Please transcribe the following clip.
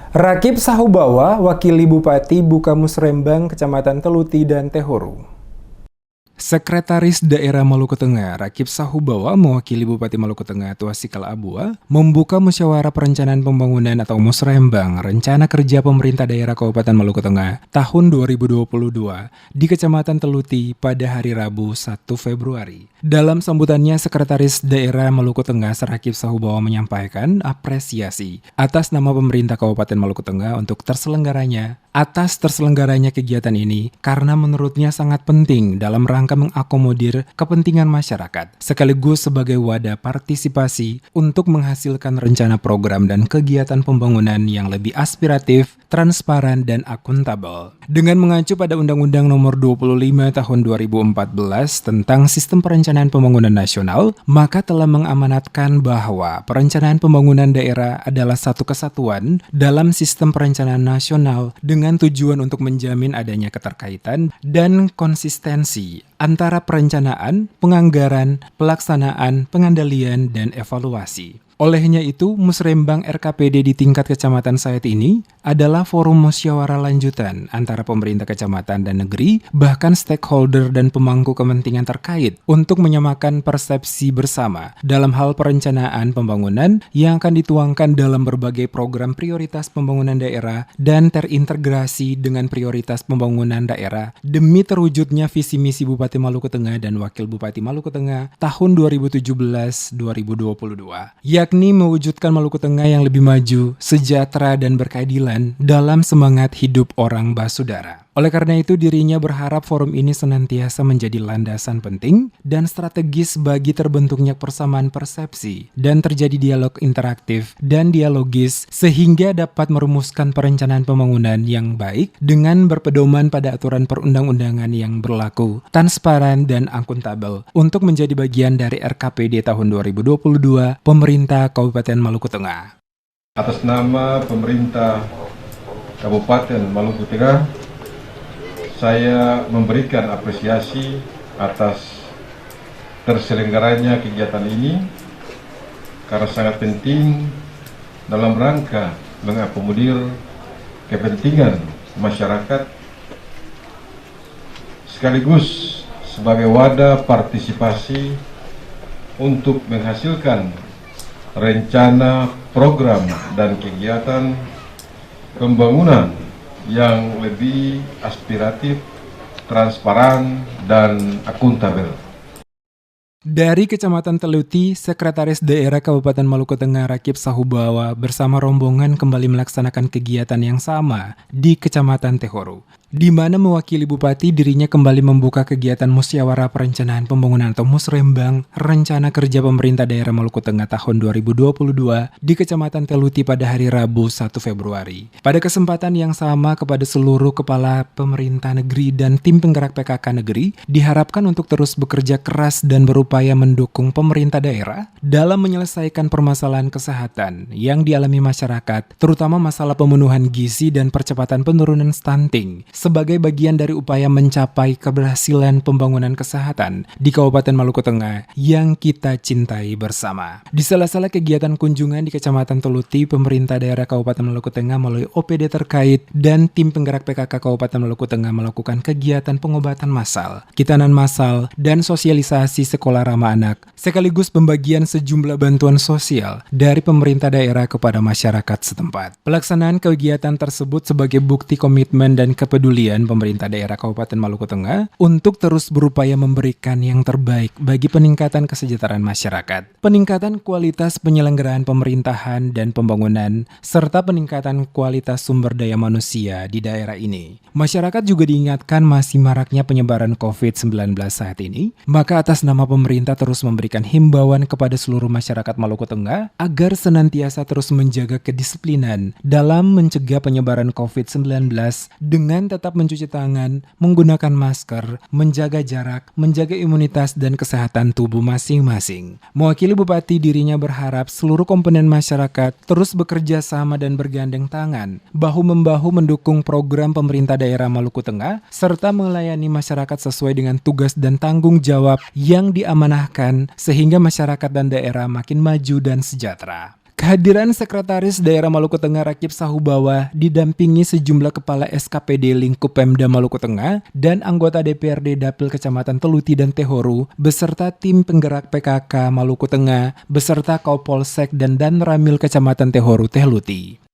Rakib Sahubawa, Wakil Bupati Buka Musrembang, Kecamatan Teluti dan Tehoru. Sekretaris Daerah Maluku Tengah, Rakib Sahubawa, mewakili Bupati Maluku Tengah Tuasikal Abua, membuka musyawarah perencanaan pembangunan atau Musrembang, Rencana Kerja Pemerintah Daerah Kabupaten Maluku Tengah tahun 2022 di Kecamatan Teluti pada hari Rabu 1 Februari. Dalam sambutannya, Sekretaris Daerah Maluku Tengah, Rakib Sahubawa menyampaikan apresiasi atas nama pemerintah Kabupaten Maluku Tengah untuk terselenggaranya kegiatan ini karena menurutnya sangat penting dalam rangka mengakomodir kepentingan masyarakat sekaligus sebagai wadah partisipasi untuk menghasilkan rencana program dan kegiatan pembangunan yang lebih aspiratif, transparan, dan akuntabel. Dengan mengacu pada Undang-Undang Nomor 25 Tahun 2014 tentang Sistem Perencanaan Pembangunan Nasional, maka telah mengamanatkan bahwa perencanaan pembangunan daerah adalah satu kesatuan dalam sistem perencanaan nasional dengan tujuan untuk menjamin adanya keterkaitan dan konsistensi antara perencanaan, penganggaran, pelaksanaan, pengandalian, dan evaluasi. Olehnya itu, Musrembang RKPD di tingkat kecamatan saat ini adalah forum musyawarah lanjutan antara pemerintah kecamatan dan negeri, bahkan stakeholder dan pemangku kepentingan terkait untuk menyamakan persepsi bersama dalam hal perencanaan pembangunan yang akan dituangkan dalam berbagai program prioritas pembangunan daerah dan terintegrasi dengan prioritas pembangunan daerah demi terwujudnya visi misi Bupati Maluku Tengah dan Wakil Bupati Maluku Tengah tahun 2017-2022. Yakni mewujudkan Maluku Tengah yang lebih maju, sejahtera, dan berkeadilan dalam semangat hidup orang basudara. Oleh karena itu, dirinya berharap forum ini senantiasa menjadi landasan penting dan strategis bagi terbentuknya persamaan persepsi dan terjadi dialog interaktif dan dialogis sehingga dapat merumuskan perencanaan pembangunan yang baik dengan berpedoman pada aturan perundang-undangan yang berlaku, transparan, dan akuntabel untuk menjadi bagian dari RKPD tahun 2022 Pemerintah Kabupaten Maluku Tengah. Atas nama pemerintah Kabupaten Maluku Tengah, saya memberikan apresiasi atas terselenggaranya kegiatan ini karena sangat penting dalam rangka mengakomodir kepentingan masyarakat sekaligus sebagai wadah partisipasi untuk menghasilkan rencana, program, dan kegiatan pembangunan yang lebih aspiratif, transparan, dan akuntabel. Dari Kecamatan Teluti, Sekretaris Daerah Kabupaten Maluku Tengah Rakib Sahubawa bersama rombongan kembali melaksanakan kegiatan yang sama di Kecamatan Tehoru, di mana mewakili Bupati dirinya kembali membuka kegiatan musyawarah perencanaan pembangunan atau Musrembang Rencana Kerja Pemerintah Daerah Maluku Tengah tahun 2022 di Kecamatan Teluti pada hari Rabu 1 Februari. Pada kesempatan yang sama kepada seluruh kepala pemerintah negeri dan tim penggerak PKK negeri diharapkan untuk terus bekerja keras dan berupaya mendukung pemerintah daerah dalam menyelesaikan permasalahan kesehatan yang dialami masyarakat, terutama masalah pemenuhan gizi dan percepatan penurunan stunting sebagai bagian dari upaya mencapai keberhasilan pembangunan kesehatan di Kabupaten Maluku Tengah yang kita cintai bersama. Di sela-sela kegiatan kunjungan di Kecamatan Teluti, pemerintah daerah Kabupaten Maluku Tengah melalui OPD terkait dan tim penggerak PKK Kabupaten Maluku Tengah melakukan kegiatan pengobatan massal, kitanan massal, dan sosialisasi sekolah ramah anak, sekaligus pembagian sejumlah bantuan sosial dari pemerintah daerah kepada masyarakat setempat. Pelaksanaan kegiatan tersebut sebagai bukti komitmen dan kepedulian pemerintah daerah Kabupaten Maluku Tengah untuk terus berupaya memberikan yang terbaik bagi peningkatan kesejahteraan masyarakat, peningkatan kualitas penyelenggaraan pemerintahan dan pembangunan, serta peningkatan kualitas sumber daya manusia di daerah ini. Masyarakat juga diingatkan masih maraknya penyebaran COVID-19 saat ini, maka atas nama pemerintah terus memberikan himbauan kepada seluruh masyarakat Maluku Tengah agar senantiasa terus menjaga kedisiplinan dalam mencegah penyebaran COVID-19 dengan tetap mencuci tangan, menggunakan masker, menjaga jarak, menjaga imunitas dan kesehatan tubuh masing-masing. Mewakili Bupati, dirinya berharap seluruh komponen masyarakat terus bekerja sama dan bergandeng tangan, bahu-membahu mendukung program pemerintah daerah Maluku Tengah, serta melayani masyarakat sesuai dengan tugas dan tanggung jawab yang diamanahkan sehingga masyarakat dan daerah makin maju dan sejahtera. Kehadiran Sekretaris Daerah Maluku Tengah Rakip Sahubawa didampingi sejumlah kepala SKPD lingkup Pemda Maluku Tengah dan anggota DPRD Dapil Kecamatan Teluti dan Tehoru beserta tim penggerak PKK Maluku Tengah beserta Kapolsek dan Danramil Kecamatan Tehoru Teluti.